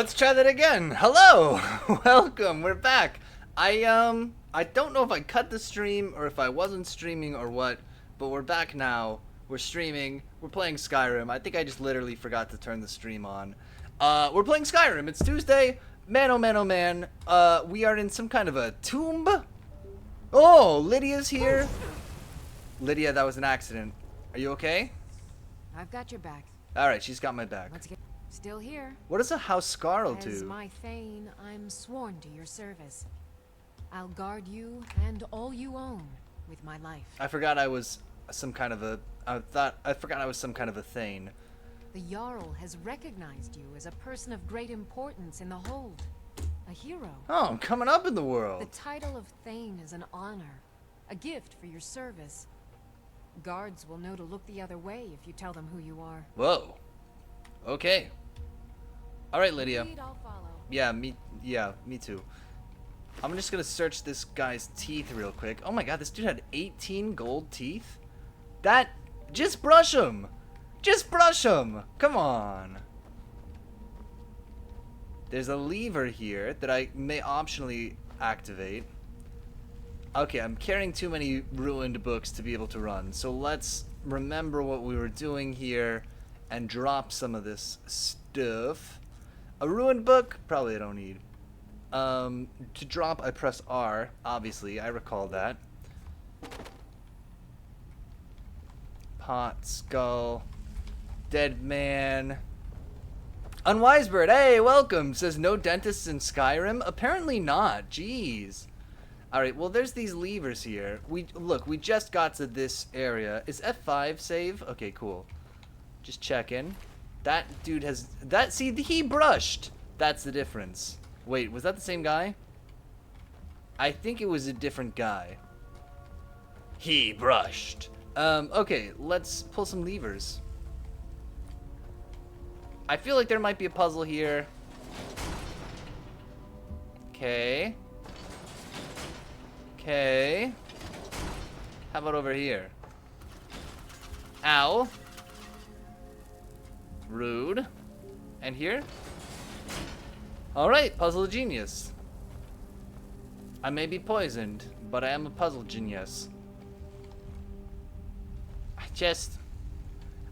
Let's try that again. Hello, welcome. We're back. I don't know if I cut the stream or if I wasn't streaming or what, but we're back now. We're streaming. We're playing Skyrim. I think I just literally forgot to turn the stream on. We're playing Skyrim. It's Tuesday. Man, oh man, oh man. We are in some kind of a tomb. Oh, Lydia's here. Lydia, that was an accident. Are you okay? I've got your back. All right, she's got my back. Let's get still here. What does a house Scarl As do? my Thane, I'm sworn to your service. I'll guard you and all you own with my life. I forgot I was some kind of a. I forgot I was some kind of a Thane. The Jarl has recognized you as a person of great importance in the Hold. A hero. Oh, I'm coming up in the The world. title of Thane is an honor, a gift for your service. Guards will know to look the other way if you tell them who you are. Whoa. Okay. All right, Lydia. Lead, I'll follow. Yeah, me too. I'm just gonna search this guy's teeth real quick. Oh my god, this dude had 18 gold teeth? Just brush him! Just brush him! Come on! There's a lever here that I may optionally activate. Okay, I'm carrying too many ruined books to be able to run, so let's remember what we were doing here and drop some of this stuff. A ruined book? Probably I don't need. To drop, I press R. Obviously, I recall that. Pot, skull, dead man. Unwise bird, hey, welcome. Says no dentists in Skyrim. Apparently not. Jeez. All right. Well, there's these levers here. We just got to this area. Is F5 save? Okay, cool. Just checking. That dude has that. See, he brushed. That's the difference. Wait, was that the same guy? I think it was a different guy. He brushed. Okay, let's pull some levers. I feel like there might be a puzzle here. Okay. Okay. How about over here? Ow. Rude. And here? Alright, puzzle genius. I may be poisoned, but I am a puzzle genius.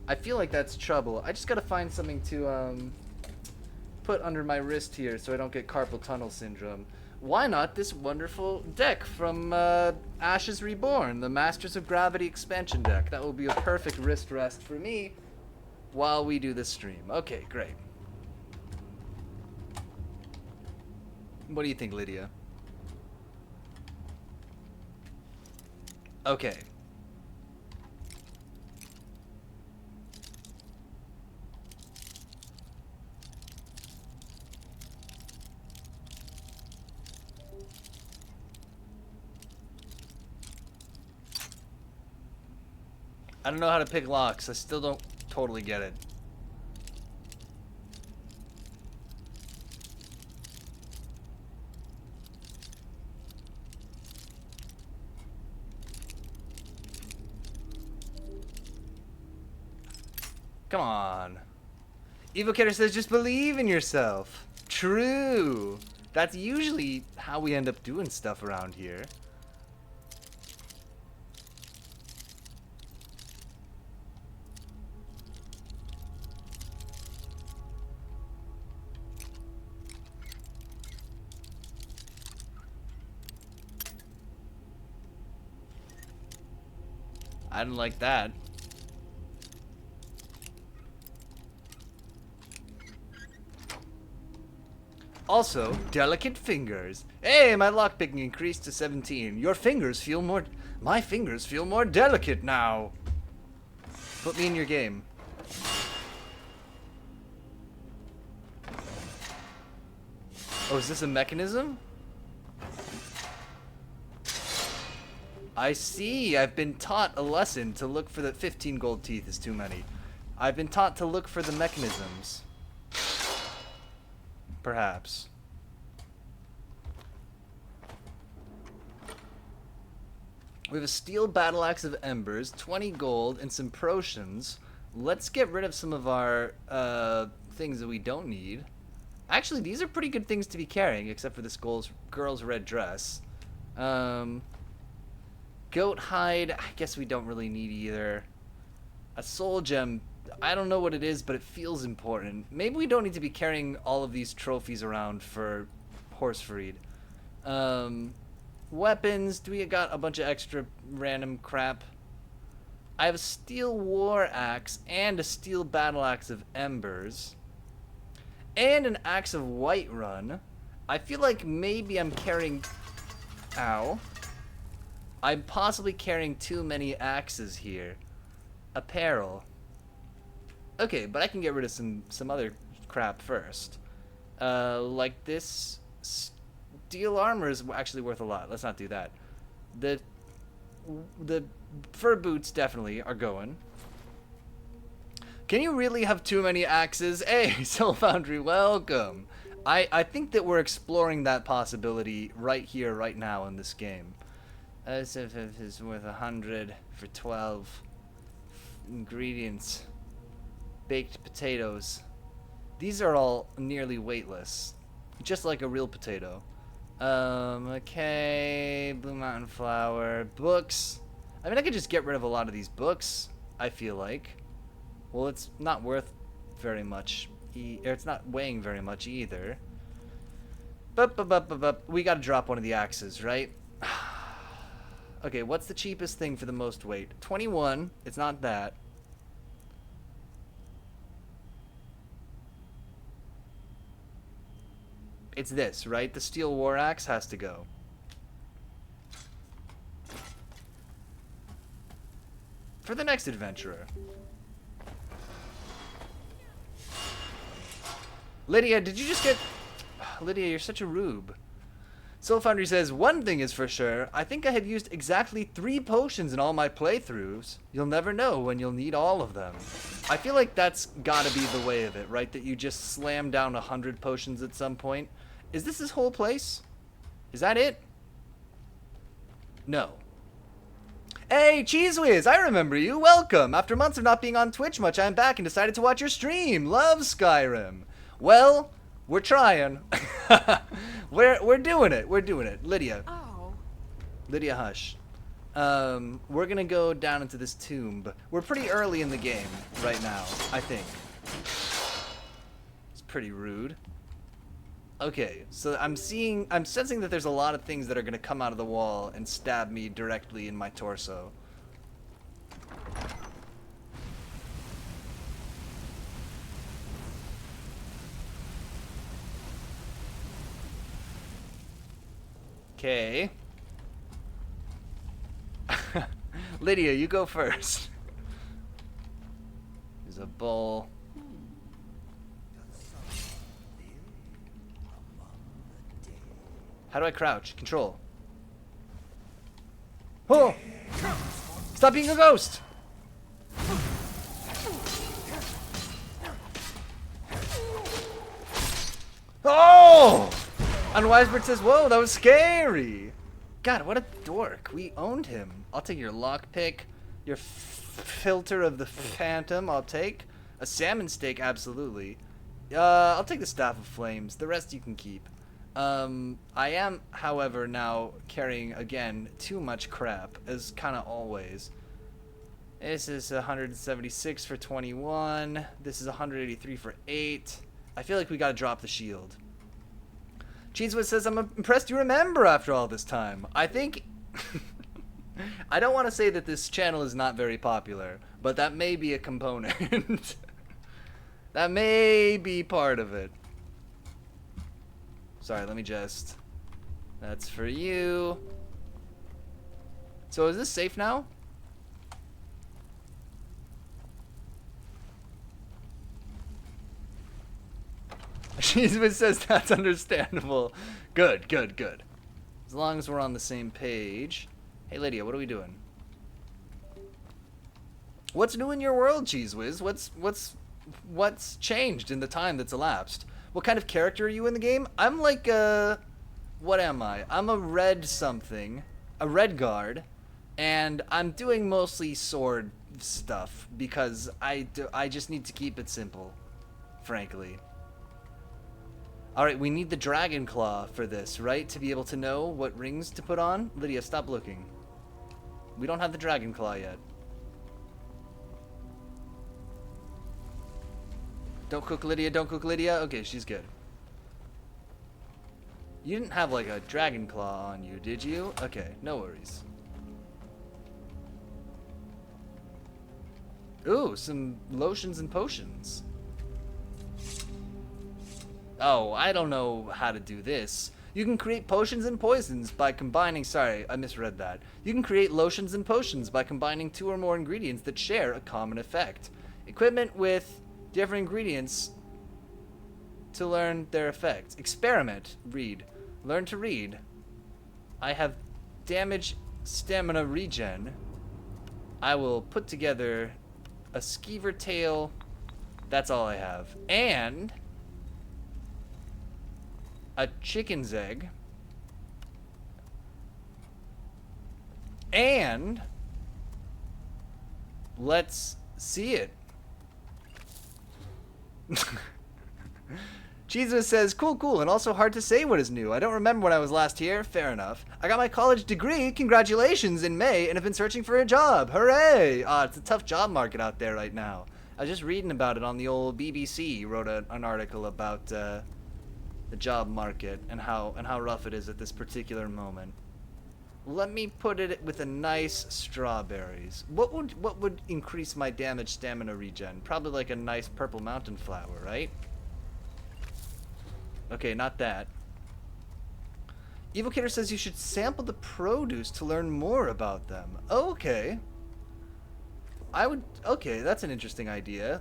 I feel like that's trouble. I just gotta find something to put under my wrist here so I don't get carpal tunnel syndrome. Why not this wonderful deck from Ashes Reborn, the Masters of Gravity expansion deck? That will be a perfect wrist rest for me while we do this stream. Okay, great. What do you think, Lydia? Okay. I don't know how to pick locks. I still don't totally get it. Come on. Evocator says just believe in yourself. True. That's usually how we end up doing stuff around here. I didn't like that. Also, delicate fingers. Hey, my lockpicking increased to 17. Your fingers feel more... My fingers feel more delicate now. Put me in your game. Oh, is this a mechanism? I see. I've been taught a lesson to look for the 15 gold teeth is too many. I've been taught to look for the mechanisms. Perhaps. We have a steel battle axe of embers, 20 gold, and some potions. Let's get rid of some of our things that we don't need. Actually, these are pretty good things to be carrying, except for this girl's red dress. Goat hide, I guess we don't really need either. A soul gem, I don't know what it is, but it feels important. Maybe we don't need to be carrying all of these trophies around for Horsefried. Weapons, do we got a bunch of extra random crap? I have a steel war axe and a steel battle axe of embers. And an axe of Whiterun. I feel like maybe I'm carrying... Ow. I'm possibly carrying too many axes here. Apparel. Okay, but I can get rid of some other crap first. Like this steel armor is actually worth a lot. Let's not do that. The fur boots definitely are going. Can you really have too many axes? Hey, Soul Foundry, welcome. I think that we're exploring that possibility right here, right now in this game. As if it is worth 100 for 12 ingredients. Baked potatoes. These are all nearly weightless. Just like a real potato. Okay, Blue Mountain Flower. Books. I mean, I could just get rid of a lot of these books, I feel like. Well, it's not worth very much. It's not weighing very much either. We gotta drop one of the axes, right? Okay, what's the cheapest thing for the most weight? 21. It's not that. It's this, right? The steel war axe has to go. For the next adventurer. Lydia, did you just get... Lydia, you're such a rube. Soul Foundry says, one thing is for sure, I think I have used exactly 3 potions in all my playthroughs. You'll never know when you'll need all of them. I feel like that's gotta be the way of it, right? That you just slam down 100 potions at some point. Is this whole place? Is that it? No. Hey, Cheese Whiz, I remember you. Welcome. After months of not being on Twitch much, I'm back and decided to watch your stream. Love Skyrim. Well, we're trying. We're doing it. We're doing it. Lydia. Oh. Lydia, hush. We're gonna go down into this tomb. We're pretty early in the game right now, I think. It's pretty rude. Okay, so I'm sensing that there's a lot of things that are gonna come out of the wall and stab me directly in my torso. Okay. Lydia, you go first. There's a bowl. How do I crouch? Control. Oh! Stop being a ghost! Oh! Unwisebird says, whoa, that was scary! God, what a dork. We owned him. I'll take your lockpick, your filter of the phantom, I'll take. A salmon steak, absolutely. I'll take the Staff of Flames. The rest you can keep. I am, however, now carrying, again, too much crap, as kind of always. This is 176 for 21. This is 183 for 8. I feel like we gotta drop the shield. Cheesewood says, I'm impressed you remember after all this time. I think... I don't want to say that this channel is not very popular, but that may be a component. That may be part of it. Sorry, let me just... That's for you. So is this safe now? Cheeseman says that's understandable. Good, good, good. As long as we're on the same page. Hey, Lydia, what are we doing? What's new in your world, Cheese Whiz? What's changed in the time that's elapsed? What kind of character are you in the game? I'm like what am I? I'm a red something, a red guard, and I'm doing mostly sword stuff because I just need to keep it simple, frankly. Alright, we need the dragon claw for this, right? To be able to know what rings to put on? Lydia, stop looking. We don't have the dragon claw yet. Don't cook Lydia, don't cook Lydia. Okay, she's good. You didn't have like a dragon claw on you, did you? Okay, no worries. Ooh, some lotions and potions. Oh, I don't know how to do this. You can create potions and poisons by combining... Sorry, I misread that. You can create lotions and potions by combining 2 or more ingredients that share a common effect. Equipment with different ingredients to learn their effects. Experiment. Read. Learn to read. I have damage stamina regen. I will put together a skeever tail. That's all I have. And a chicken's egg. And let's see it. Jesus says, cool, and also hard to say what is new. I don't remember when I was last here. Fair enough. I got my college degree, congratulations, in May, and have been searching for a job. Hooray! It's a tough job market out there right now. I was just reading about it on the old BBC. Wrote an article about the job market and how rough it is at this particular moment. Let me put it with a nice strawberries. What would increase my damage stamina regen? Probably like a nice purple mountain flower, right? Okay, not that. Evocator says you should sample the produce to learn more about them. Okay. Okay, that's an interesting idea.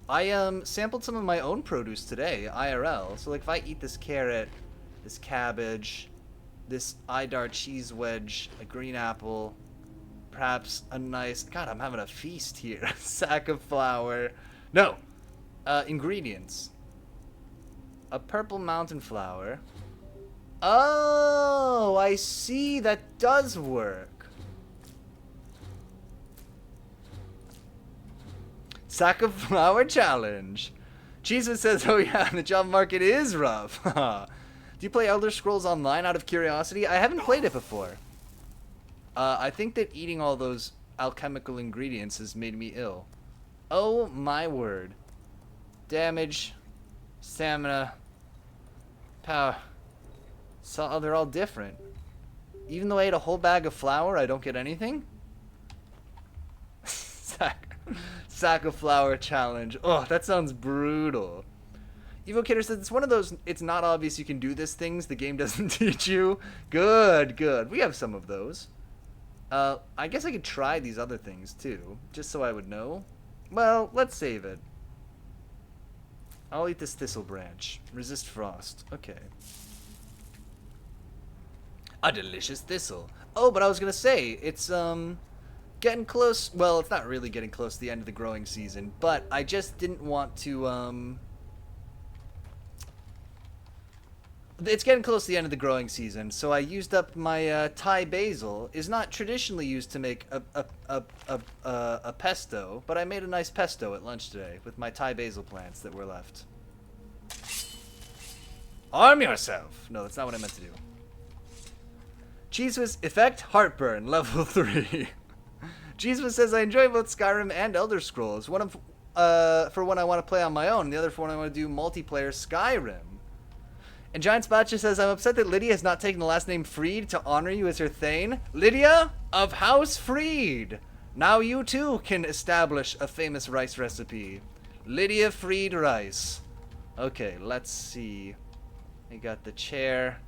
I sampled some of my own produce today, IRL. So like if I eat this carrot, this cabbage, this Idar cheese wedge, a green apple, perhaps a nice... God, I'm having a feast here. Sack of flour. No! Ingredients. A purple mountain flower. Oh, I see. That does work. Sack of flour challenge. Jesus says, oh yeah, the job market is rough. Do you play Elder Scrolls Online out of curiosity? I haven't played it before. I think that eating all those alchemical ingredients has made me ill. Oh my word. Damage, stamina, power. So they're all different. Even though I ate a whole bag of flour, I don't get anything? Sack of flour challenge. Oh, that sounds brutal. Evocator says it's one of those, it's not obvious you can do this things the game doesn't teach you. Good. We have some of those. I guess I could try these other things too, just so I would know. Well, let's save it. I'll eat this thistle branch. Resist frost. Okay. A delicious thistle. Oh, but I was gonna say, it's, getting close. Well, it's not really getting close to the end of the growing season, but I just didn't want to, it's getting close to the end of the growing season, so I used up my Thai basil. Is not traditionally used to make a pesto, but I made a nice pesto at lunch today with my Thai basil plants that were left. Arm yourself. No, that's not what I meant to do. Jesus effect heartburn level 3. Jesus says I enjoy both Skyrim and Elder Scrolls. One for when I want to play on my own, and the other for when I want to do multiplayer Skyrim. And Giant Spatcha says, I'm upset that Lydia has not taken the last name Fried to honor you as her Thane. Lydia of House Fried. Now you too can establish a famous rice recipe. Lydia Fried rice. Okay, let's see. I got the chair.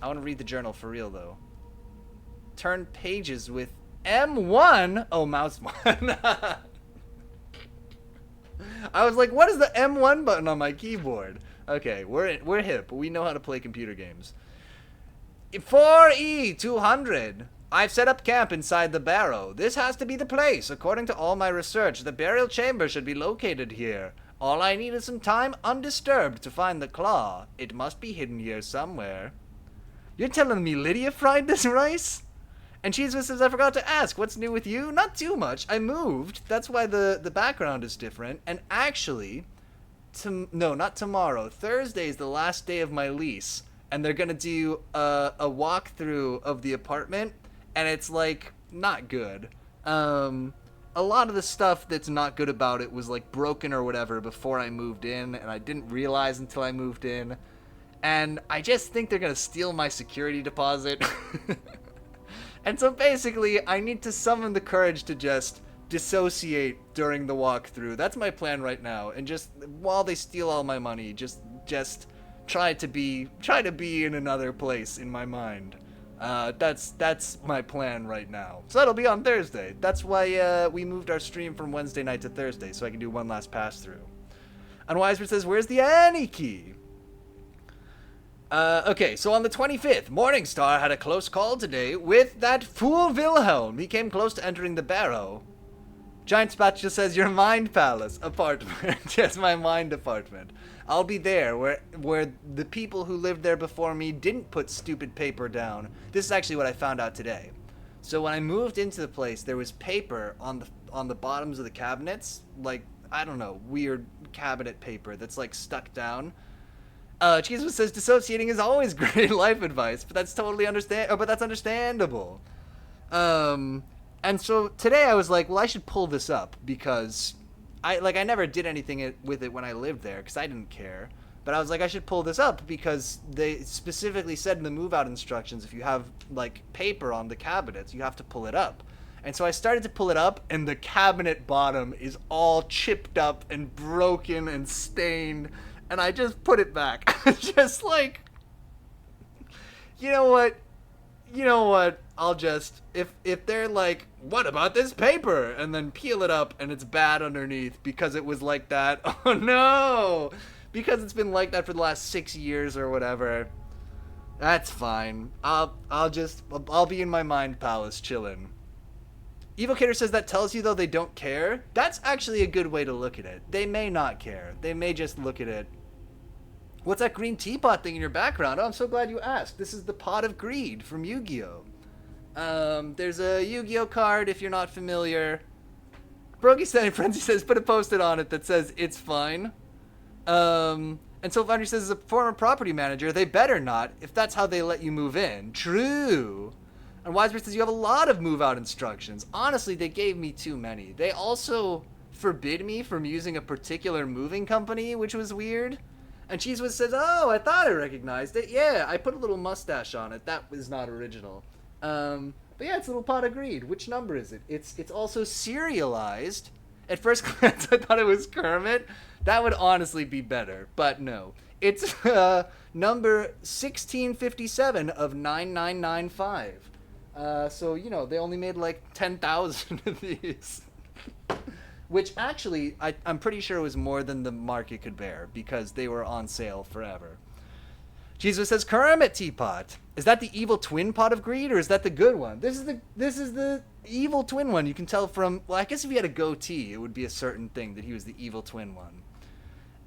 I want to read the journal for real though. Turn pages with M1. Oh, mouse 1. I was like, what is the M1 button on my keyboard? Okay, we're hip. We know how to play computer games. 4E200. I've set up camp inside the barrow. This has to be the place. According to all my research, the burial chamber should be located here. All I need is some time undisturbed to find the claw. It must be hidden here somewhere. You're telling me Lydia fried this rice? And Jesus says, I forgot to ask, what's new with you? Not too much. I moved. That's why the background is different. And actually, no, not tomorrow. Thursday is the last day of my lease, and they're gonna do a walkthrough of the apartment, and it's like not good. A lot of the stuff that's not good about it was like broken or whatever before I moved in, and I didn't realize until I moved in. And I just think they're gonna steal my security deposit. And so basically, I need to summon the courage to just dissociate during the walkthrough. That's my plan right now. And just while they steal all my money, just try to be in another place in my mind. That's my plan right now. So that'll be on Thursday. That's why we moved our stream from Wednesday night to Thursday, so I can do one last pass through. And Wiseman says, "Where's the Annie key?" Okay, so on the 25th, Morningstar had a close call today with that fool Wilhelm. He came close to entering the barrow. Giant Spatula says, "Your mind palace apartment." Yes, my mind apartment. I'll be there, where the people who lived there before me didn't put stupid paper down. This is actually what I found out today. So when I moved into the place, there was paper on the bottoms of the cabinets, like, I don't know, weird cabinet paper that's like stuck down. Jesus says dissociating is always great life advice, but that's understandable. And so today I was like, well, I should pull this up because I never did anything with it when I lived there because I didn't care. But I was like, I should pull this up because they specifically said in the move out instructions, if you have like paper on the cabinets, you have to pull it up. And so I started to pull it up, and the cabinet bottom is all chipped up and broken and stained. And I just put it back. Just like, you know what? I'll just, if they're like, what about this paper? And then peel it up and it's bad underneath because it was like that. Oh no! Because it's been like that for the last 6 years or whatever. That's fine. I'll be in my mind palace chillin'. Evocator says that tells you though they don't care. That's actually a good way to look at it. They may not care. They may just look at it. What's that green teapot thing in your background? Oh, I'm so glad you asked. This is the Pot of Greed from Yu-Gi-Oh! There's a Yu-Gi-Oh card if you're not familiar. Brogy Standing Frenzy says put a post-it on it that says it's fine. And Soul Foundry says as a former property manager, they better not if that's how they let you move in. True. And Wiseman says you have a lot of move-out instructions. Honestly, they gave me too many. They also forbid me from using a particular moving company, which was weird. And Cheesewood says, oh, I thought I recognized it. Yeah, I put a little mustache on it. That was not original. But yeah, it's a little Pot of Greed. Which number is it? It's also serialized. At first glance, I thought it was Kermit. That would honestly be better, but no. It's number 1657 of 9995. So, you know, they only made like 10,000 of these. Which actually, I'm pretty sure was more than the market could bear because they were on sale forever. Jesus says, Kermit Teapot. Is that the evil twin Pot of Greed or is that the good one? This is the evil twin one. You can tell from, well, I guess if he had a goatee, it would be a certain thing that he was the evil twin one.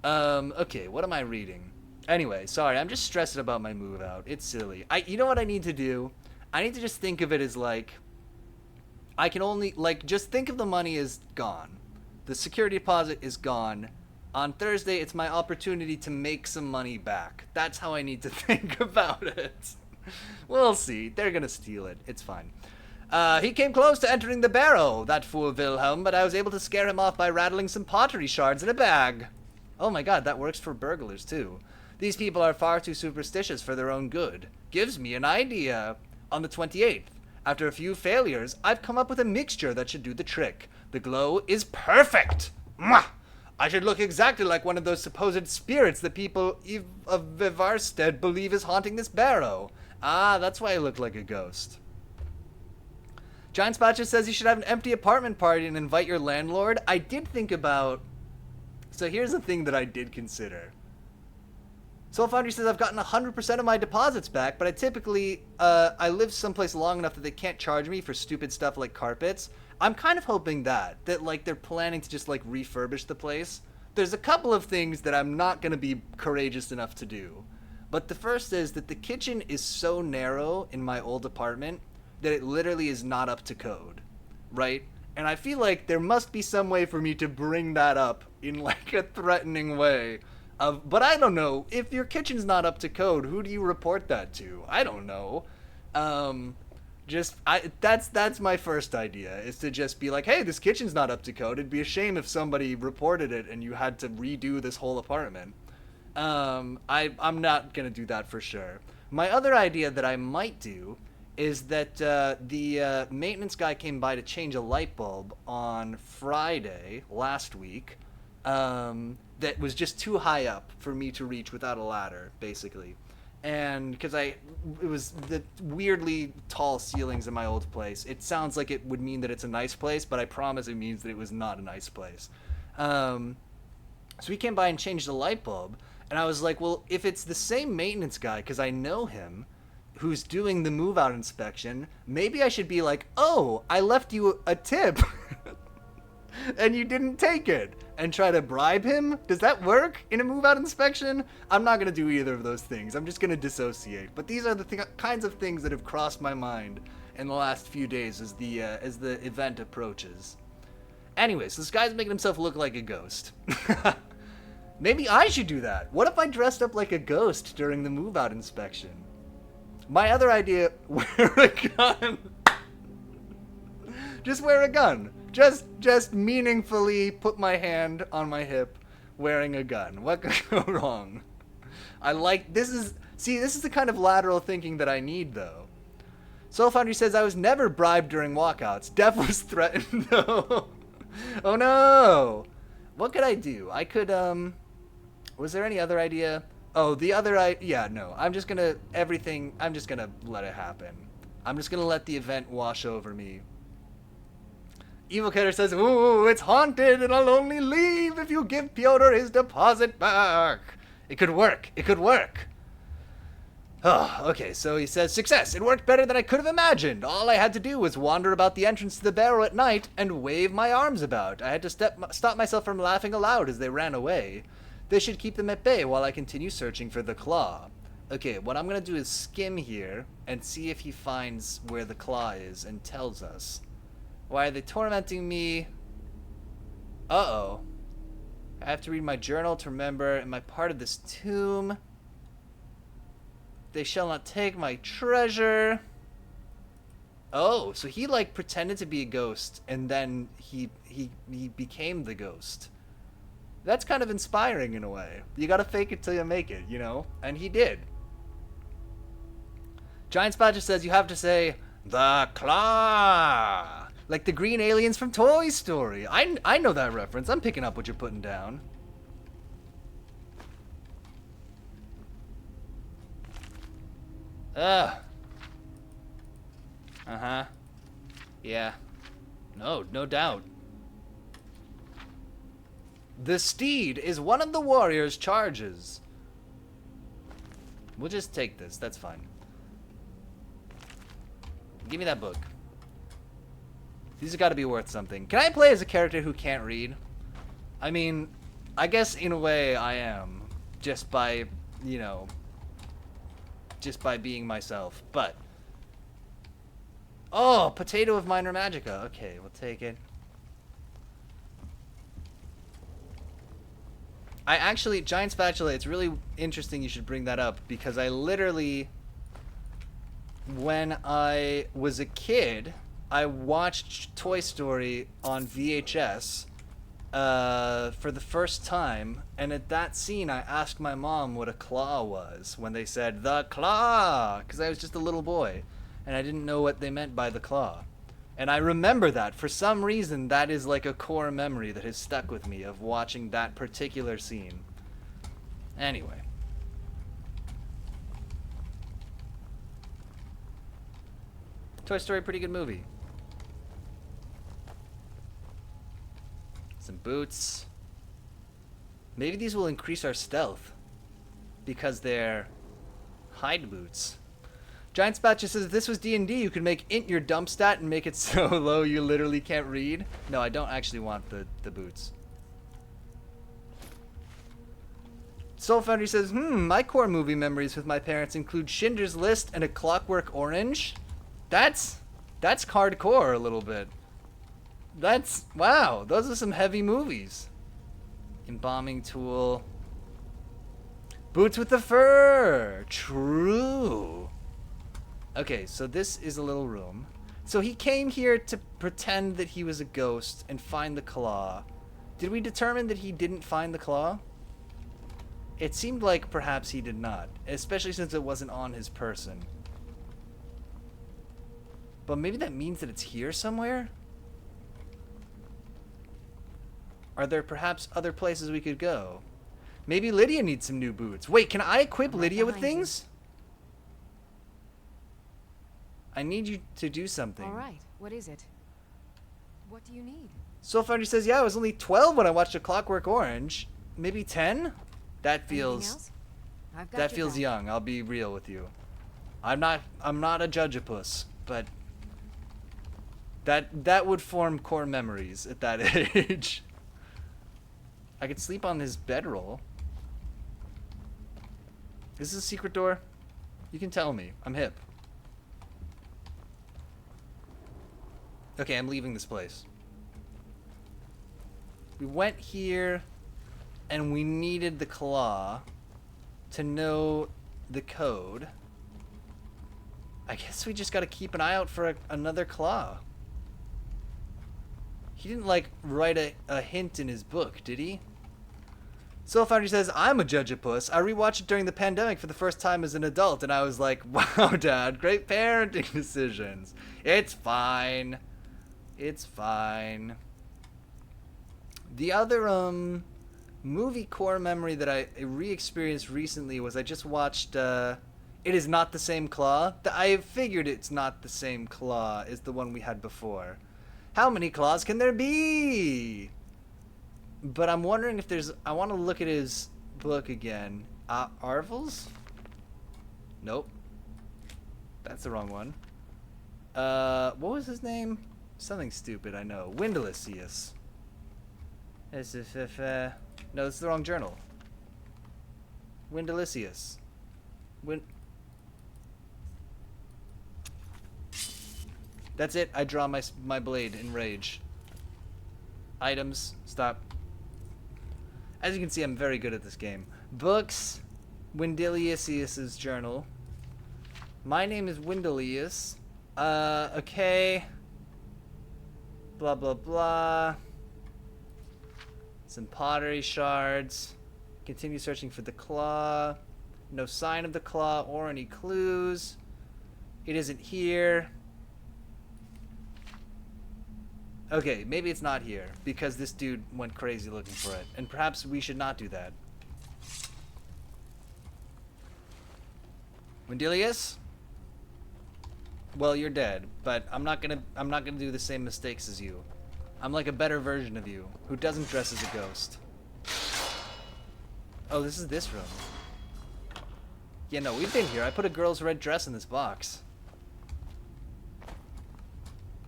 Okay, what am I reading? Anyway, sorry, I'm just stressing about my move out. It's silly. You know what I need to do? I need to just think of it as like, I can only, like, just think of the money as gone. The security deposit is gone. On Thursday, it's my opportunity to make some money back. That's how I need to think about it. We'll see. They're gonna steal it. It's fine. He came close to entering the barrow, that fool Wilhelm, but I was able to scare him off by rattling some pottery shards in a bag. Oh my god, that works for burglars too. These people are far too superstitious for their own good. Gives me an idea. On the 28th, after a few failures, I've come up with a mixture that should do the trick. The glow is perfect! Mwah! I should look exactly like one of those supposed spirits the people of Vivarstead believe is haunting this barrow. Ah, that's why I look like a ghost. Giant Spatcha says you should have an empty apartment party and invite your landlord. I did think about... So here's the thing that I did consider. Soul Foundry says I've gotten 100% of my deposits back, but I typically, I live someplace long enough that they can't charge me for stupid stuff like carpets. I'm kind of hoping that like they're planning to just like refurbish the place. There's a couple of things that I'm not going to be courageous enough to do. But the first is that the kitchen is so narrow in my old apartment that it literally is not up to code, right? And I feel like there must be some way for me to bring that up in like a threatening way. But I don't know. If your kitchen's not up to code, who do you report that to? I don't know. That's my first idea, is to just be like, hey, this kitchen's not up to code. It'd be a shame if somebody reported it and you had to redo this whole apartment. I'm not gonna do that for sure. My other idea that I might do is that the maintenance guy came by to change a light bulb on Friday last week. That was just too high up for me to reach without a ladder, basically. And because it was the weirdly tall ceilings in my old place. It sounds like it would mean that it's a nice place, but I promise it means that it was not a nice place. So he came by and changed the light bulb, and I was like, well, if it's the same maintenance guy, because I know him, who's doing the move-out inspection, maybe I should be like, oh, I left you a tip, and you didn't take it, and try to bribe him? Does that work in a move-out inspection? I'm not going to do either of those things. I'm just going to dissociate. But these are the kinds of things that have crossed my mind in the last few days as the event approaches. Anyways, this guy's making himself look like a ghost. Maybe I should do that. What if I dressed up like a ghost during the move-out inspection? My other idea, wear a gun. Just wear a gun. Just meaningfully put my hand on my hip wearing a gun. What could go wrong? This is the kind of lateral thinking that I need, though. Soul Foundry says, I was never bribed during walkouts. Death was threatened, though. Oh no! What could I do? I could, was there any other idea? Oh, yeah, no. I'm just gonna let it happen. I'm just gonna let the event wash over me. Evil Killer says, ooh, it's haunted and I'll only leave if you give Pyotr his deposit back. It could work. It could work. Oh, okay, so he says, success. It worked better than I could have imagined. All I had to do was wander about the entrance to the barrow at night and wave my arms about. I had to stop myself from laughing aloud as they ran away. They should keep them at bay while I continue searching for the claw. Okay, what I'm going to do is skim here and see if he finds where the claw is and tells us. Why are they tormenting me? Uh-oh. I have to read my journal to remember, am I part of this tomb? They shall not take my treasure. Oh, so he like pretended to be a ghost and then he became the ghost. That's kind of inspiring in a way. You gotta fake it till you make it, you know? And he did. Giant Spatcher says you have to say, the claw. Like the green aliens from Toy Story. I know that reference. I'm picking up what you're putting down. Ugh. Uh-huh. Yeah. No doubt. The steed is one of the warrior's charges. We'll just take this. That's fine. Give me that book. These have got to be worth something. Can I play as a character who can't read? I mean, I guess in a way I am. Just by, you know, just by being myself. But, oh, Potato of Minor Magica. Okay, we'll take it. I actually, Giant Spatula, it's really interesting you should bring that up, because I literally, when I was a kid, I watched Toy Story on VHS for the first time, and at that scene I asked my mom what a claw was when they said, the claw, because I was just a little boy, and I didn't know what they meant by the claw. And I remember that. For some reason, that is like a core memory that has stuck with me of watching that particular scene. Anyway. Toy Story, pretty good movie. Some boots. Maybe these will increase our stealth because they're hide boots. Giant Spatcher says, if this was D&D, you could make int your dump stat and make it so low you literally can't read. No, I don't actually want the boots. Soul Foundry says, my core movie memories with my parents include Schindler's List and A Clockwork Orange. That's hardcore a little bit. That's, wow, those are some heavy movies. Embalming tool. Boots with the fur. True. Okay, so this is a little room. So he came here to pretend that he was a ghost and find the claw. Did we determine that he didn't find the claw? It seemed like perhaps he did not, especially since it wasn't on his person. But maybe that means that it's here somewhere? Are there perhaps other places we could go? Maybe Lydia needs some new boots. Wait, can I equip Lydia with things? I need you to do something. All right, what is it? What do you need? Soulfinder says, yeah, I was only 12 when I watched A Clockwork Orange. Maybe 10? That feels... That feels young, I'll be real with you. I'm not a judgeapus, but... That would form core memories at that age. I could sleep on his bedroll. Is this a secret door? You can tell me. I'm hip. Okay, I'm leaving this place. We went here, and we needed the claw to know the code. I guess we just gotta keep an eye out for another claw. He didn't, like, write a hint in his book, did he? Soulfinder says, I'm a judgeapus. I rewatched it during the pandemic for the first time as an adult, and I was like, wow, Dad, great parenting decisions. It's fine. It's fine. The other, movie core memory that I re-experienced recently was I just watched, It Is Not the Same Claw. I figured it's not the same claw as the one we had before. How many claws can there be? But I'm wondering if there's... I want to look at his book again. Arvels? Nope. That's the wrong one. What was his name? Something stupid, I know. Windalicius. No, this is the wrong journal. Windalicius. That's it. I draw my blade in rage. Items. Stop. As you can see, I'm very good at this game. Books. Windalicius's journal. My name is Windalius. Okay. Blah, blah, blah. Some pottery shards. Continue searching for the claw. No sign of the claw or any clues. It isn't here. Okay, maybe it's not here, because this dude went crazy looking for it. And perhaps we should not do that. Wendelius? Well, you're dead, but I'm not gonna do the same mistakes as you. I'm like a better version of you, who doesn't dress as a ghost. Oh, this is this room. Yeah, no, we've been here. I put a girl's red dress in this box.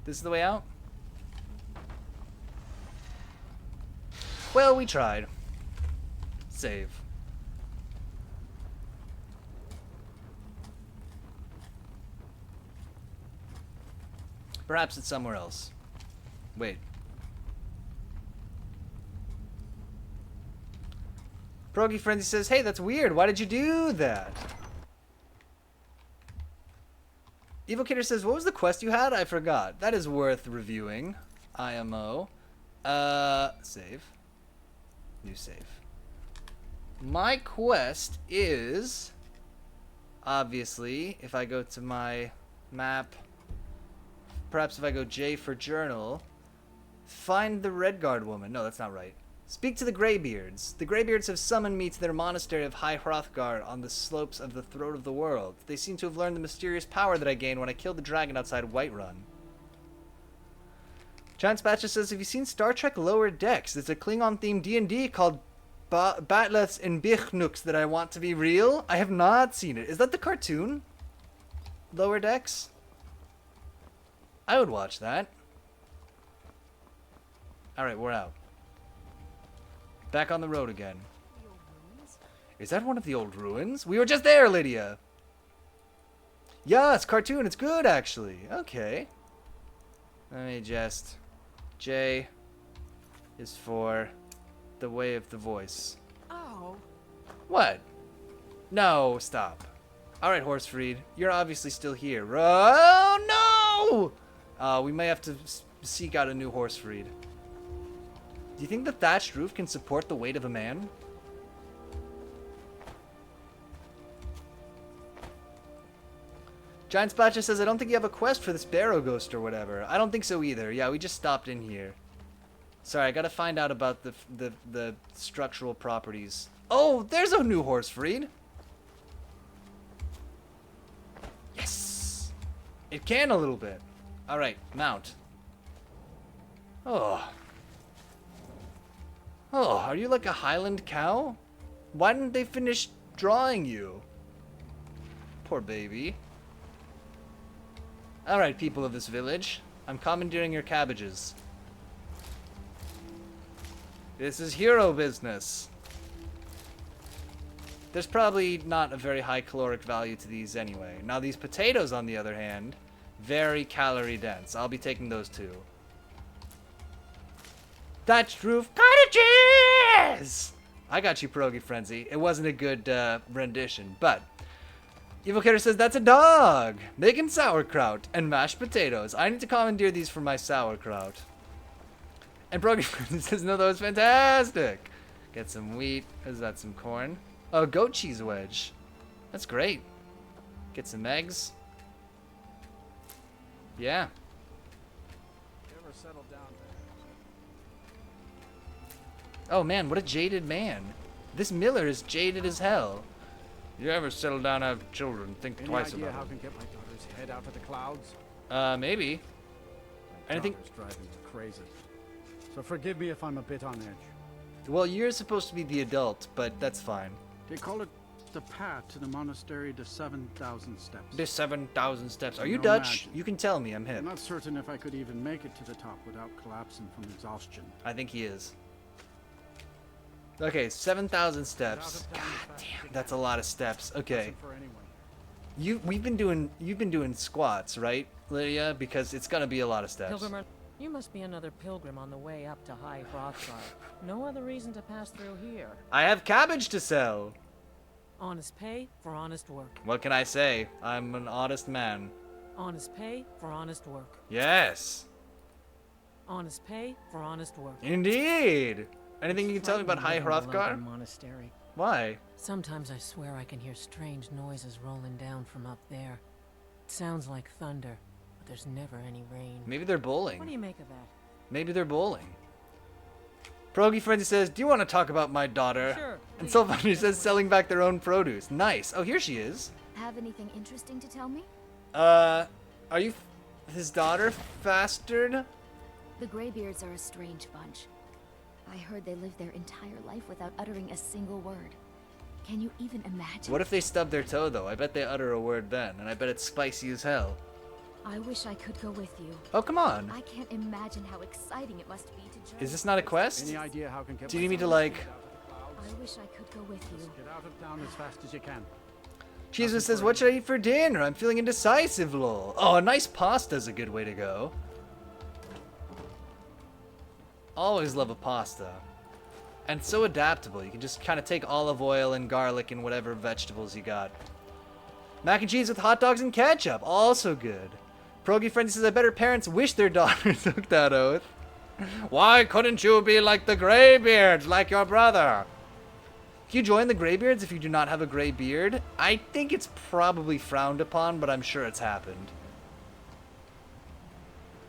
This is the way out? Well, we tried. Save. Perhaps it's somewhere else. Wait. Progy Frenzy says, hey, that's weird. Why did you do that? Evil Kidder says, what was the quest you had? I forgot. That is worth reviewing. IMO. Save. New save. My quest is, obviously, if I go to my map, perhaps if I go J for journal, find the Redguard woman. No, that's not right. Speak to the Greybeards. The Greybeards have summoned me to their monastery of High Hrothgar on the slopes of the Throat of the World. They seem to have learned the mysterious power that I gained when I killed the dragon outside Whiterun. Giant Spatcha says, have you seen Star Trek Lower Decks? It's a Klingon-themed D&D called Batleths and Bichnooks that I want to be real. I have not seen it. Is that the cartoon? Lower Decks? I would watch that. Alright, we're out. Back on the road again. Is that one of the old ruins? We were just there, Lydia! Yes, cartoon. It's good, actually. Okay. Let me just J is for the way of the voice. Oh. What? No, stop. Alright, Horsefried. You're obviously still here. Oh, no! We may have to seek out a new Horsefried. Do you think the thatched roof can support the weight of a man? Giant Splatcha says, I don't think you have a quest for this Barrow Ghost or whatever. I don't think so either. Yeah, we just stopped in here. Sorry, I gotta find out about the structural properties. Oh, there's a new Horsefried. Yes! It can a little bit. Alright, mount. Oh. Oh, are you like a Highland cow? Why didn't they finish drawing you? Poor baby. Alright, people of this village. I'm commandeering your cabbages. This is hero business. There's probably not a very high caloric value to these anyway. Now these potatoes, on the other hand, very calorie dense. I'll be taking those too. Thatched roof cottages! I got you, Pierogi Frenzy. It wasn't a good rendition, but Evil Kidder says, that's a dog! Making sauerkraut and mashed potatoes. I need to commandeer these for my sauerkraut. And Pierogi Frenzy says, no, that was fantastic! Get some wheat. Is that some corn? Oh, goat cheese wedge. That's great. Get some eggs. Yeah. You ever settled down Oh man, what a jaded man. This miller is jaded as hell. You ever settle down and have children, think there? twice Any idea about how I it. can get my daughter's head out of the clouds? Maybe. My Anything? daughter's driving me crazy. So forgive me if I'm a bit on edge. Well, you're supposed to be the adult, but that's fine. They call it the path to the monastery to 7,000 steps. There's 7,000 steps. Are you No Dutch? imagine. You can tell me, I'm hip. I'm not certain if I could even make it to the top without collapsing from exhaustion. I think he is. Okay, 7,000 steps. God damn, that's a lot of steps. Okay. Wasn't for anyone. You've been doing squats, right, Lydia? Because it's gonna be a lot of steps. Pilgrimer, you must be another pilgrim on the way up to High Hrothgar. No other reason to pass through here. I have cabbage to sell. Honest pay for honest work. What can I say? I'm an honest man. Honest pay for honest work. Yes. Honest pay for honest work. Indeed. Anything you can tell me about High Frightening living in a Hrothgar? local monastery. Why? Sometimes I swear I can hear strange noises rolling down from up there. It sounds like thunder, but there's never any rain. Maybe they're What do bowling. you make of that? Maybe they're bowling. Pierogi Frenzy says, do you want to talk about my daughter? Sure. And please. Soulfinder says, selling back their own produce. Nice. Oh, here she is. Have anything interesting to tell me? Are you his daughter, Fastard? The Greybeards are a strange bunch. I heard they lived their entire life without uttering a single word. Can you even imagine? What if they stub their toe, though? I bet they utter a word then, and I bet it's spicy as hell. I wish I could go with you. Oh, come on. I can't imagine how exciting it must be to journey. Is this not a quest? Any idea how I can get Do you my need me to, daughter's like... head out of the clouds? I wish I could go with you. Get out of town as fast as you can. Jesus says, what should I eat for dinner? I'm feeling indecisive, lol. Oh, a nice pasta's a good way to go. Always love a pasta. And so adaptable. You can just kind of take olive oil and garlic and whatever vegetables you got. Mac and cheese with hot dogs and ketchup. Also good. Pierogi Frenzy says, I bet her parents wish their daughter took that oath. Why couldn't you be like the Greybeards, like your brother? Can you join the Greybeards if you do not have a gray beard? I think it's probably frowned upon, but I'm sure it's happened.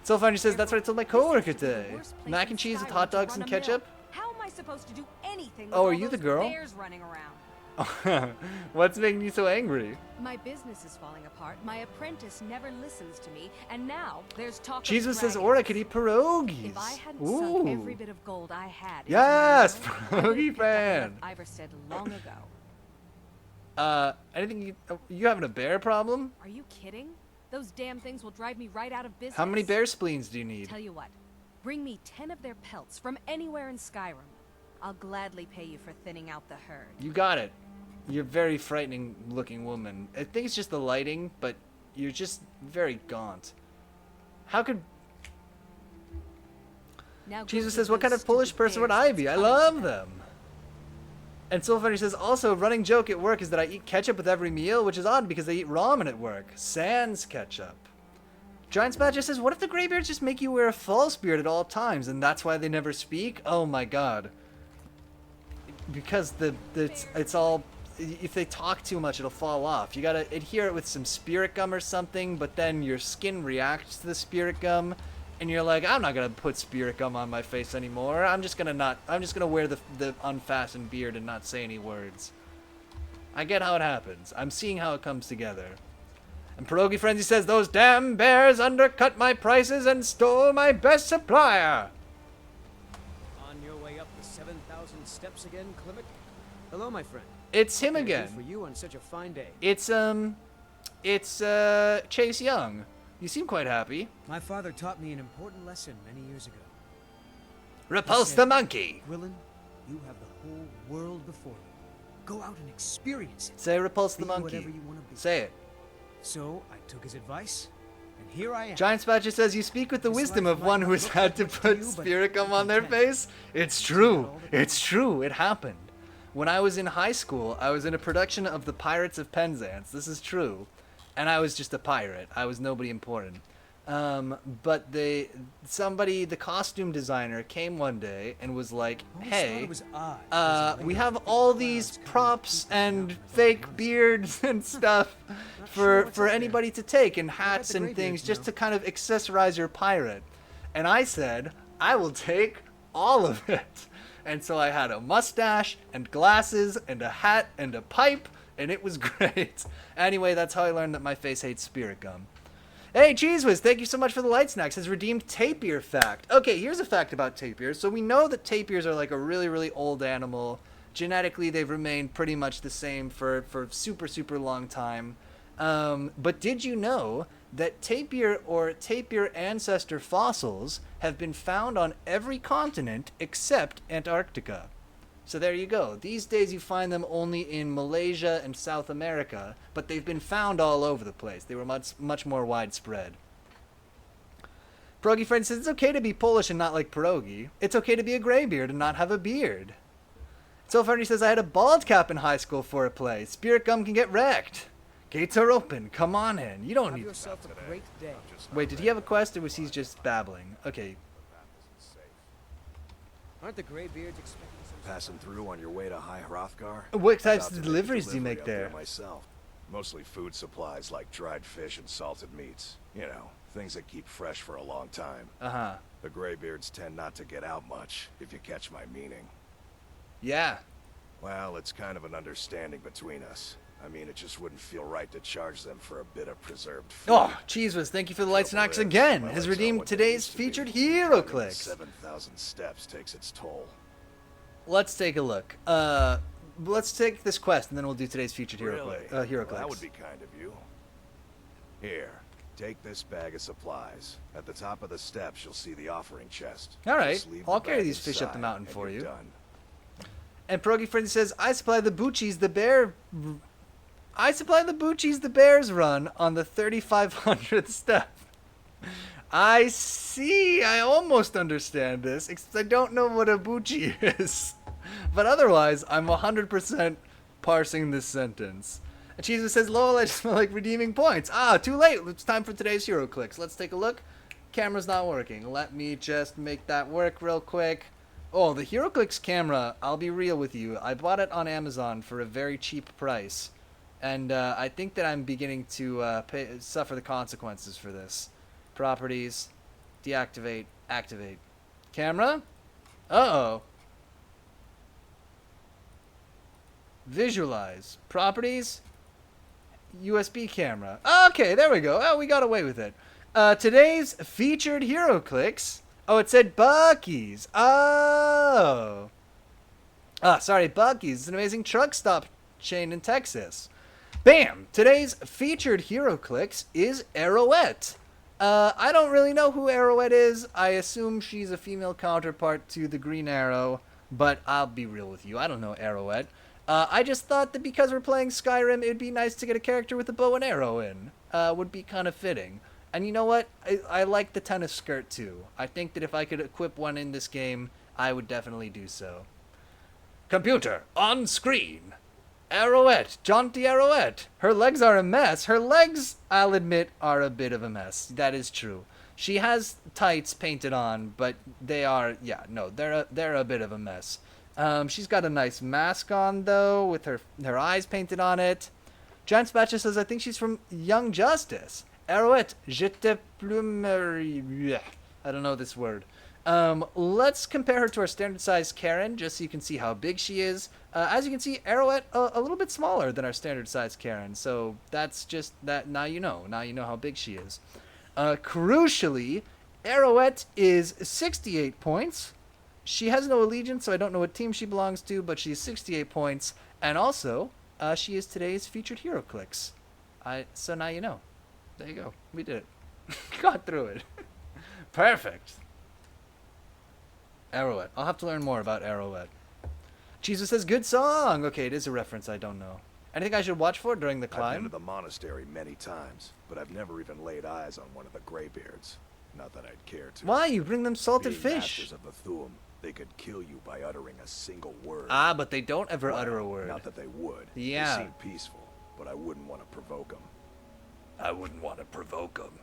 Soulfinder says, that's what I told my coworker today. Mac and cheese with hot dogs and ketchup? How am I supposed to do anything with Oh, are all you the those girl? bears running around? What's making you so angry? My business is falling apart. My apprentice never listens to me, and now there's talk Jesus of says, dragons. Ora could eat pierogies. If I hadn't sunk every Ooh. bit of gold I had, into Yes, my mill, I would've pierogi picked up and fan. left Iverstead long ago. Anything you having a bear problem? Are you kidding? Those damn things will drive me right out of business. How many bear spleens do you need? Tell you what, bring me 10 of their pelts from anywhere in Skyrim. I'll gladly pay you for thinning out the herd. You got it. You're a very frightening looking woman. I think it's just the lighting, but you're just very gaunt. How could... Now go Jesus give says, what kind those of Polish stupid person would bears I what's be? I coming to love them. And Soulfunny says, also, running joke at work is that I eat ketchup with every meal, which is odd because they eat ramen at work. Sans ketchup. Giant Badger says, what if the Greybeards just make you wear a false beard at all times, and that's why they never speak? Oh my god. Because it's all... If they talk too much, it'll fall off. You gotta adhere it with some spirit gum or something, but then your skin reacts to the spirit gum, and you're like, I'm not gonna put spirit gum on my face anymore. I'm just gonna wear the unfastened beard and not say any words. I get how it happens. I'm seeing how it comes together. And Pierogi Frenzy says, those damn bears undercut my prices and stole my best supplier. On your way up the 7,000 steps again, Klimek? Hello, my friend. It's him What can I do again. for you on such a fine day. It's Chase Young. You seem quite happy. My father taught me an important lesson many years ago. Repulse He the said, monkey. Gwilyn, you have the whole world before you. Go out and experience it. Say repulse the Be monkey. whatever you want to be. Say it. So I took his advice, and here I am. Giant Spatcher says, you speak with the This wisdom life of might one not who has look had like to much to put you, but spirit gum on I'm their content. face. It's See true. it all the It's true. It happened. When I was in high school, I was in a production of The Pirates of Penzance. This is true. And I was just a pirate. I was nobody important. But the costume designer came one day and was like, I always thought hey, it was odd. There's a we lady have with all clouds these coming to props keep us out and of the fake monster. beards and stuff Not sure for what's up there. anybody to take, and bet hats the and Greybeards things just know. to kind of accessorize your pirate. And I said, I will take all of it. And so I had a mustache and glasses and a hat and a pipe, and it was great. Anyway, that's how I learned that my face hates spirit gum. Hey, Cheese Whiz, thank you so much for the light snacks. Has redeemed tapir fact. Okay, here's a fact about tapirs. So we know that tapirs are like a really, really old animal. Genetically, they've remained pretty much the same for super, super long time. But did you know that tapir or tapir ancestor fossils have been found on every continent except Antarctica? So there you go. These days you find them only in Malaysia and South America, but they've been found all over the place. They were much more widespread. Pierogi Friend says, it's okay to be Polish and not like Pierogi. It's okay to be a graybeard and not have a beard. So Funny says, I had a bald cap in high school for a play. Spirit gum can get wrecked. Gates are open. Come on in. You don't Have need... yourself a great day. Wait, did he have a quest or was he just babbling? Okay. Aren't the Greybeards expecting some Passing through on your way to High Hrothgar? What types About of to make a deliveries do you delivery make up there? Myself. Mostly food supplies like dried fish and salted meats. You know, things that keep fresh for a long time. Uh-huh. The Greybeards tend not to get out much, if you catch my meaning. Yeah. Well, it's kind of an understanding between us. I mean, it just wouldn't feel right to charge them for a bit of preserved food. Oh, Cheese Whiz, thank you for the light snacks again. Has redeemed today's featured hero clicks. 7,000 steps takes its toll. Let's take a look. Let's take this quest and then we'll do today's featured hero, Really? hero Well, clicks. that would be kind of you. Here, take this bag of supplies. At the top of the steps, you'll see the offering chest. All right, Just leave the I'll carry bag these fish up the inside, mountain and for you're you. Done. And Pierogi Frenzy says, I supply the Bucci's the Bears run on the 3,500th step. I see. I almost understand this, except I don't know what a Bucci is. But otherwise, I'm 100% parsing this sentence. And Jesus says, lol, I just feel like redeeming points. Ah, too late. It's time for today's hero clicks. Let's take a look. Camera's not working. Let me just make that work real quick. Oh, the HeroClix camera, I'll be real with you. I bought it on Amazon for a very cheap price. And I think that I'm beginning to suffer the consequences for this. Properties, deactivate, activate. Camera? Uh-oh. Visualize. Properties? USB camera. Okay, there we go. Oh, we got away with it. Today's featured HeroClix. Oh, it said Buc-ee's. Oh. Sorry, Buc-ee's. It's an amazing truck stop chain in Texas. Bam! Today's featured HeroClix is Arrowette. I don't really know who Arrowette is. I assume she's a female counterpart to the Green Arrow, but I'll be real with you. I don't know Arrowette. I just thought that because we're playing Skyrim, it'd be nice to get a character with a bow and arrow in. Would be kind of fitting. And you know what? I like the tennis skirt too. I think that if I could equip one in this game, I would definitely do so. Computer, on screen. Arrowette, jaunty Arrowette. Her legs are a mess. Her legs, I'll admit, are a bit of a mess. That is true. She has tights painted on, but they are, yeah, no, they're a bit of a mess. She's got a nice mask on, though, with her eyes painted on it. Giant Spatcha says, I think she's from Young Justice. Arrowette, je te plumerie. I don't know this word. Let's compare her to our standard size Karen, just so you can see how big she is. As you can see, Arrowette, a little bit smaller than our standard size Karen. So that's just that. Now you know. Now you know how big she is. Crucially, Arrowette is 68 points. She has no allegiance, so I don't know what team she belongs to, but she's 68 points. And also, she is today's featured hero clicks. So now you know. There you go. We did it. Got through it. Perfect. Arrowette. I'll have to learn more about Arrowette. Jesus says, good song. Okay, it is a reference I don't know. Anything I should watch for during the I've been climb? to the monastery many times, but I've never even laid eyes on one of the graybeards. Not that I'd care to. Why? You bring them salted Being fish. masters of the Thuum, they could kill you by uttering a single word. Ah, but they don't ever Well, utter a word. Not that they would. Yeah. They seem peaceful, but I wouldn't want to provoke them. I wouldn't want to provoke them.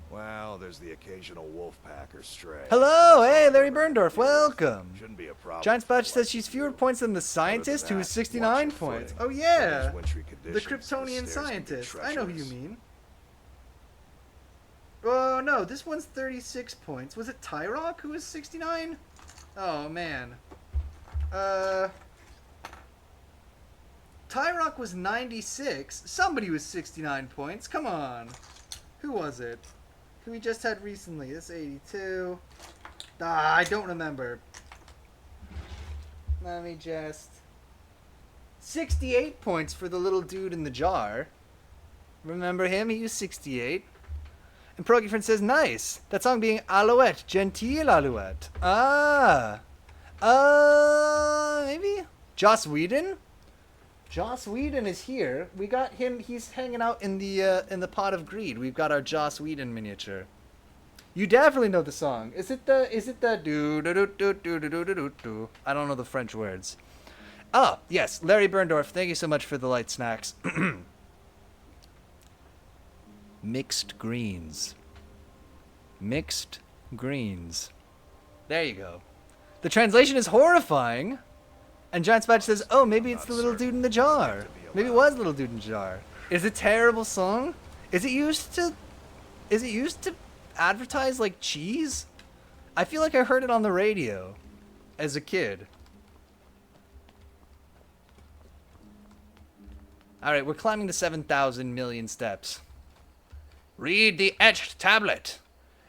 Well, there's the occasional wolf pack or stray. Hello, That's hey, all Larry I've ever Burndorf, dealt with. welcome. Shouldn't be a problem. Giant for Spatch the says like she's of fewer you. points than the Other than scientist, who that, is watch 69 your points. footing. Oh yeah, Those wintry the conditions, Kryptonian stairs can be scientist. I know who you treacherous. mean. Oh no, this one's 36 points. Was it Tyrock who was 69? Oh man. Tyrock was 96. Somebody was 69 points. Come on. Who was it? Who we just had recently? This 82. Ah, I don't remember. Let me just... 68 points for the little dude in the jar. Remember him? He was 68. And Progifriend says, nice. That song being Alouette. Gentile Alouette. Maybe? Joss Whedon? Joss Whedon is here. We got him. He's hanging out in the pot of greed. We've got our Joss Whedon miniature. You definitely know the song. Is it the do do do do do do do do do? I don't know the French words. Ah, yes, Larry Burndorf. Thank you so much for the light snacks. Mixed greens. Mixed greens. There you go. The translation is horrifying. And Giant Spatch says, oh, maybe it's the little dude in the jar. Maybe it was the little dude in the jar. Is it a terrible song? Is it used to advertise like cheese? I feel like I heard it on the radio as a kid. Alright, we're climbing to 7,000 million steps. Read the etched tablet.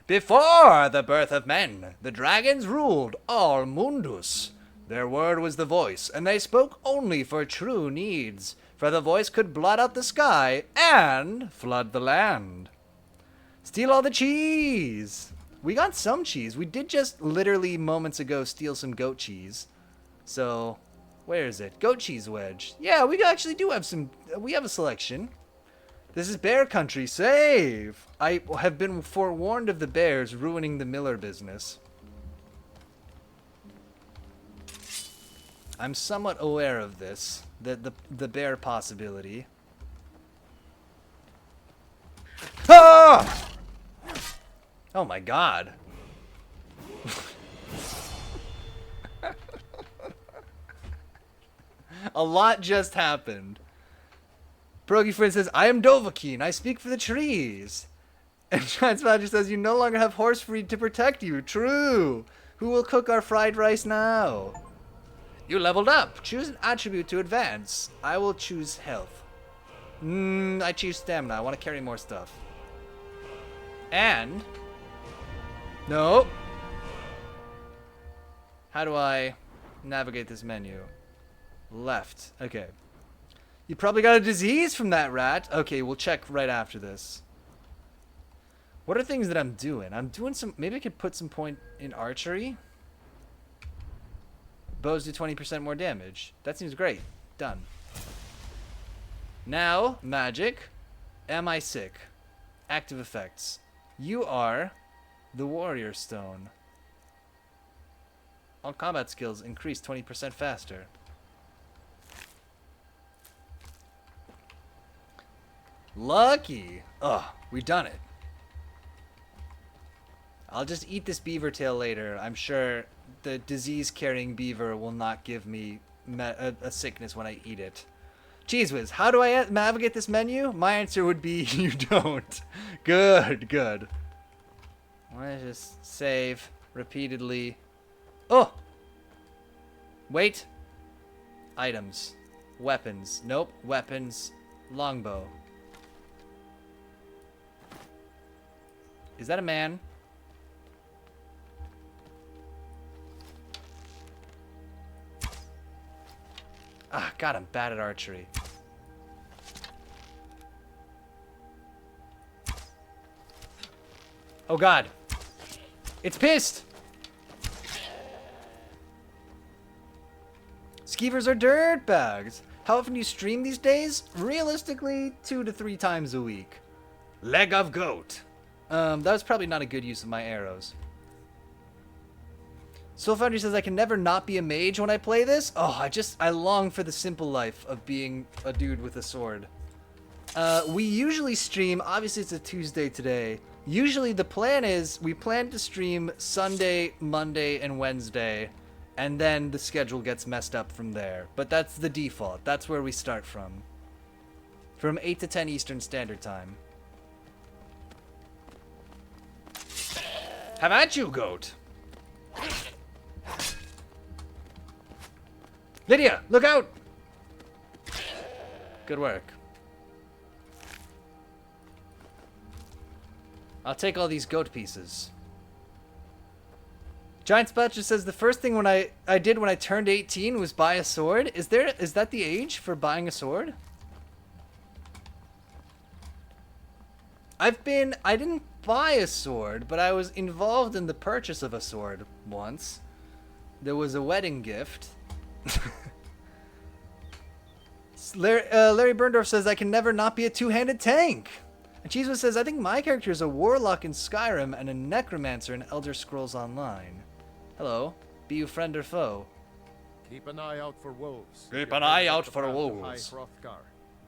Before the birth of men, the dragons ruled all Mundus. Their word was the voice, and they spoke only for true needs, for the voice could blot out the sky and flood the land. Steal all the cheese! We got some cheese. We did just literally moments ago steal some goat cheese. So, where is it? Goat cheese wedge. Yeah, we actually do have some. We have a selection. This is bear country. Save! I have been forewarned of the bears ruining the Miller business. I'm somewhat aware of this, the bear possibility. Ah! Oh my god. A lot just happened. Progifriend says, I am Dovahkiin, I speak for the trees. And Giant Spatcher says, you no longer have Horsefried to protect you. True. Who will cook our fried rice now? You leveled up. Choose an attribute to advance. I will choose health. I choose stamina. I want to carry more stuff. And... no. How do I navigate this menu? Left. Okay. You probably got a disease from that rat. Okay, we'll check right after this. What are things that I'm doing? I'm doing some... maybe I could put some point in archery. Bows do 20% more damage. That seems great. Done. Now, magic. Am I sick? Active effects. You are the Warrior Stone. All combat skills increase 20% faster. Lucky! Ugh, we've done it. I'll just eat this beaver tail later. I'm sure the disease-carrying beaver will not give me a sickness when I eat it. Cheese Whiz, how do I navigate this menu? My answer would be you don't. Good, good. Let's just save repeatedly. Oh! Wait. Items. Weapons. Nope. Weapons. Longbow. Is that a man? Ah, God, I'm bad at archery. Oh, God. It's pissed! Skeevers are dirtbags. How often do you stream these days? Realistically, 2 to 3 times a week. Leg of goat. That was probably not a good use of my arrows. Soul Foundry says I can never not be a mage when I play this. Oh, I long for the simple life of being a dude with a sword. We usually stream, obviously it's a Tuesday today. Usually the plan is we plan to stream Sunday, Monday, and Wednesday, and then the schedule gets messed up from there. But that's the default. That's where we start from. From 8 to 10 Eastern Standard Time. Have at you, goat! Lydia, look out! Good work. I'll take all these goat pieces. Giant Spot just says the first thing when I did when I turned 18 was buy a sword. Is that the age for buying a sword? I didn't buy a sword, but I was involved in the purchase of a sword once. There was a wedding gift. Larry Burndorf says, I can never not be a two-handed tank. And Cheesewood says, I think my character is a warlock in Skyrim and a necromancer in Elder Scrolls Online. Hello. Be you friend or foe? Keep an eye out for wolves. Keep an eye out for wolves.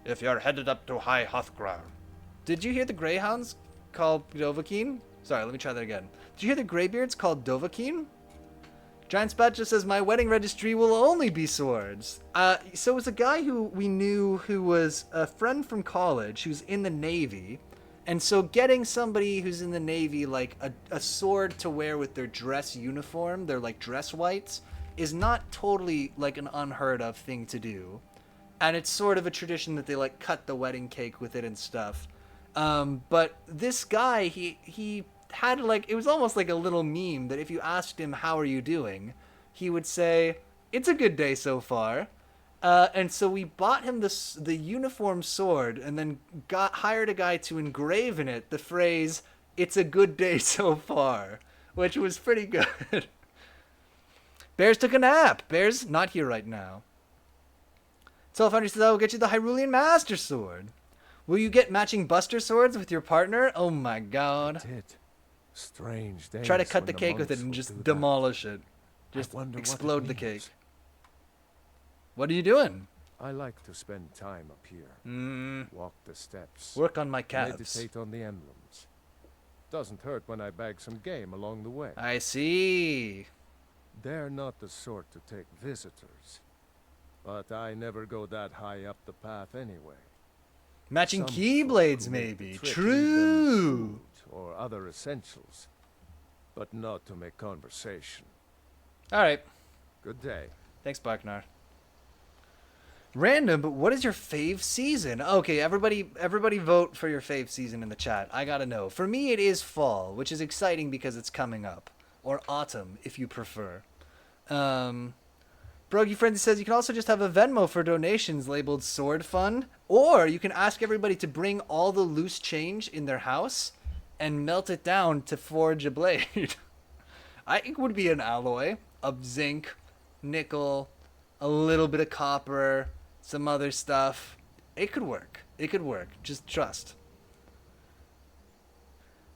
If you're headed up to High Hrothgar. Did you hear the Greyhounds called Dovahkiin? Sorry, let me try that again. Did you hear the Greybeards called Dovahkiin? Giant Spot just says, my wedding registry will only be swords. So it was a guy who we knew who was a friend from college who's in the Navy. And so getting somebody who's in the Navy, like, a sword to wear with their dress uniform, their, like, dress whites, is not totally, like, an unheard of thing to do. And it's sort of a tradition that they, like, cut the wedding cake with it and stuff. But this guy, he had, like, it was almost like a little meme that if you asked him, how are you doing? He would say, it's a good day so far. And so we bought him the uniform sword and then hired a guy to engrave in it the phrase, it's a good day so far, which was pretty good. Bears took a nap. Bear's not here right now. Soulfoundry says, I will get you the Hyrulean Master Sword. Will you get matching Buster Swords with your partner? Oh my god. Strange days. Try to cut the cake with it and just demolish it. Just explode the cake. What are you doing? I like to spend time up here. Walk the steps. Work on my calves. Meditate on the emblems. Doesn't hurt when I bag some game along the way. I see. They're not the sort to take visitors. But I never go that high up the path anyway. Matching keyblades, maybe. True. Or other essentials. But not to make conversation. Alright. Good day. Thanks, Barknar. Random, but what is your fave season? Okay, everybody vote for your fave season in the chat. I gotta know. For me, it is fall, which is exciting because it's coming up. Or autumn, if you prefer. Brogy Frenzy says you can also just have a Venmo for donations labeled Sword Fund. Or you can ask everybody to bring all the loose change in their house and melt it down to forge a blade. I think it would be an alloy of zinc, nickel, a little bit of copper, some other stuff. It could work. It could work. Just trust.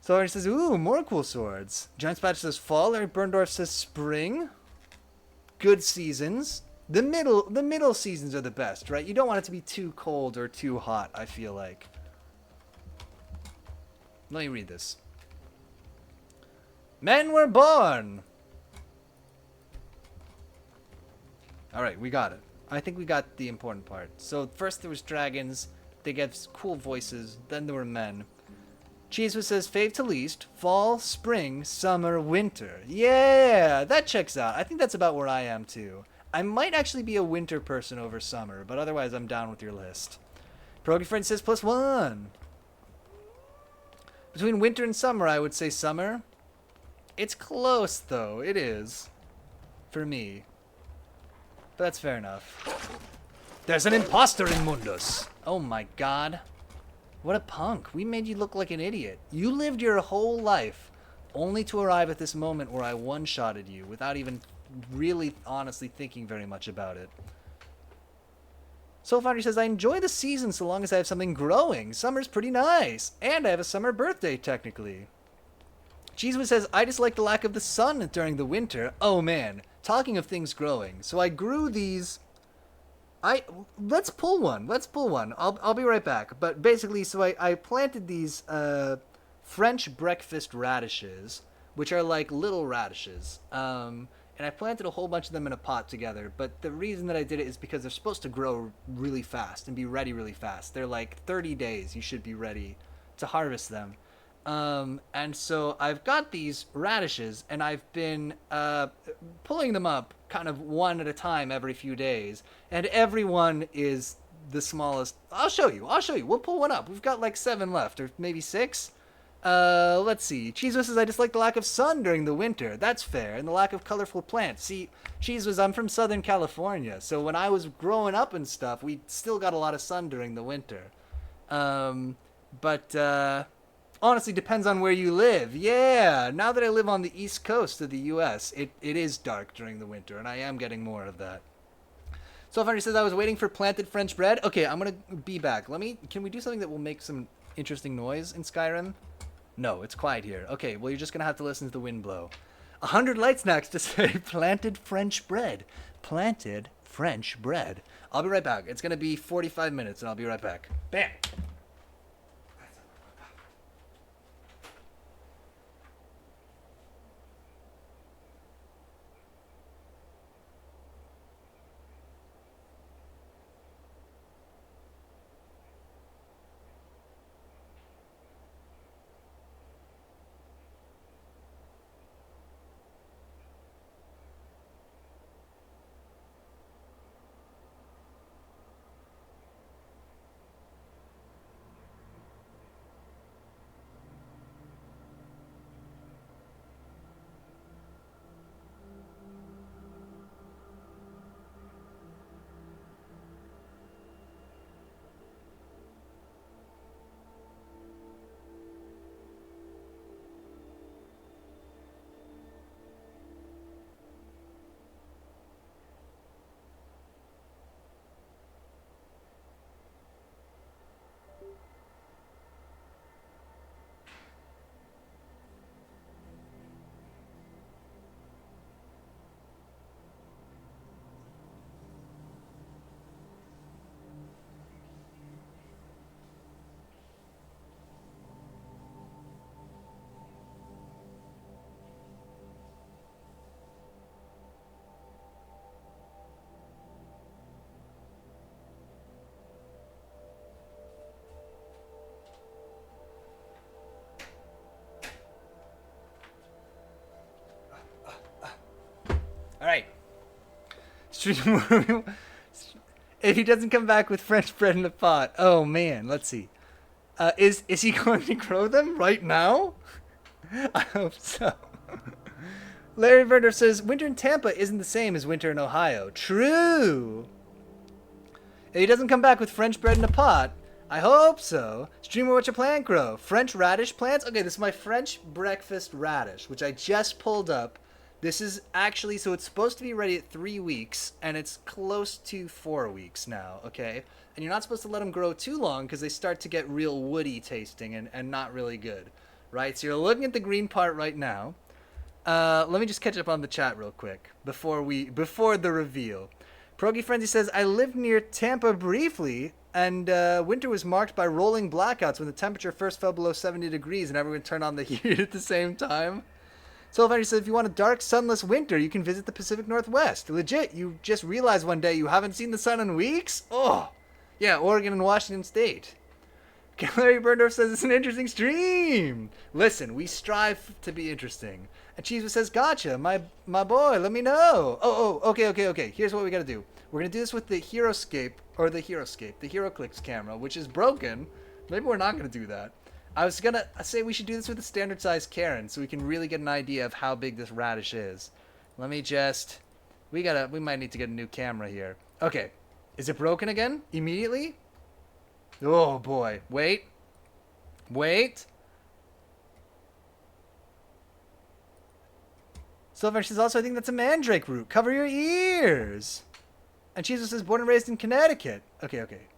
So Larry says, ooh, more cool swords. Giant Spatch says fall. Larry Burndorf says spring. Good seasons. The middle seasons are the best, right? You don't want it to be too cold or too hot, I feel like. Let me read this. Men were born. All right, we got it. I think we got the important part. So first there was dragons. They gave cool voices. Then there were men. Cheesewood says fave to least. Fall, spring, summer, winter. Yeah, that checks out. I think that's about where I am too. I might actually be a winter person over summer, but otherwise I'm down with your list. Pierogi Friend says +1. Between winter and summer, I would say summer. It's close, though. It is. For me. But that's fair enough. There's an imposter in Mundus. Oh my god. What a punk. We made you look like an idiot. You lived your whole life only to arrive at this moment where I one-shotted you without even really honestly thinking very much about it. Soul Foundry says, I enjoy the season so long as I have something growing. Summer's pretty nice. And I have a summer birthday, technically. Cheesewood says, I just like the lack of the sun during the winter. Oh, man. Talking of things growing. So I grew these... Let's pull one. Let's pull one. I'll be right back. But basically, so I planted these French breakfast radishes, which are like little radishes. And I planted a whole bunch of them in a pot together. But the reason that I did it is because they're supposed to grow really fast and be ready really fast. They're like 30 days you should be ready to harvest them. And so I've got these radishes, and I've been pulling them up kind of one at a time every few days. And every one is the smallest. I'll show you. We'll pull one up. We've got like 7 left, or maybe 6. Let's see. Cheesewood says, I just like the lack of sun during the winter. That's fair. And the lack of colorful plants. See, Cheesewood, I'm from Southern California. So when I was growing up and stuff, we still got a lot of sun during the winter. Honestly, depends on where you live. Yeah, now that I live on the east coast of the U.S., it is dark during the winter, and I am getting more of that. Soulfinder says, I was waiting for planted French bread. Okay, I'm going to be back. Can we do something that will make some interesting noise in Skyrim? No, it's quiet here. Okay, well, you're just going to have to listen to the wind blow. 100 light snacks to say planted French bread. Planted French bread. I'll be right back. It's going to be 45 minutes, and I'll be right back. Bam! Alright. If he doesn't come back with French bread in a pot, oh man, let's see. Is he going to grow them right now? I hope so. Larry Verder says, winter in Tampa isn't the same as winter in Ohio. True. If he doesn't come back with French bread in a pot, I hope so. Streamer, what's your plant grow? French radish plants? Okay, this is my French breakfast radish, which I just pulled up. This is actually, so it's supposed to be ready at 3 weeks, and it's close to 4 weeks now, okay? And you're not supposed to let them grow too long because they start to get real woody tasting and not really good. right? So you're looking at the green part right now. Let me just catch up on the chat real quick before the reveal. Progy Frenzy says, I lived near Tampa briefly, and winter was marked by rolling blackouts when the temperature first fell below 70 degrees and everyone turned on the heat at the same time. Soul Fantasy says, if you want a dark, sunless winter, you can visit the Pacific Northwest. Legit, you just realized one day you haven't seen the sun in weeks? Oh, yeah, Oregon and Washington State. Larry Burndorf says, it's an interesting stream. Listen, we strive to be interesting. And Cheeseman says, gotcha, my boy, let me know. Okay. Here's what we gotta do. We're gonna do this with the the HeroClix camera, which is broken. Maybe we're not gonna do that. I was gonna say we should do this with a standard size Karen, so we can really get an idea of how big this radish is. Let me just, we might need to get a new camera here. Okay, is it broken again? Immediately? Oh boy, wait. Silver says also, I think that's a mandrake root. Cover your ears. And Jesus says, born and raised in Connecticut. Okay.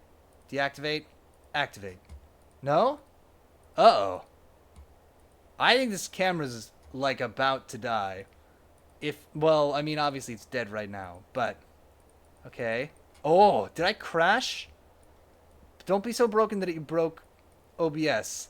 Deactivate. Activate. No? Uh-oh. I think this camera's, like, about to die. Well, I mean, obviously it's dead right now, but... Okay. Oh, did I crash? Don't be so broken that it broke OBS.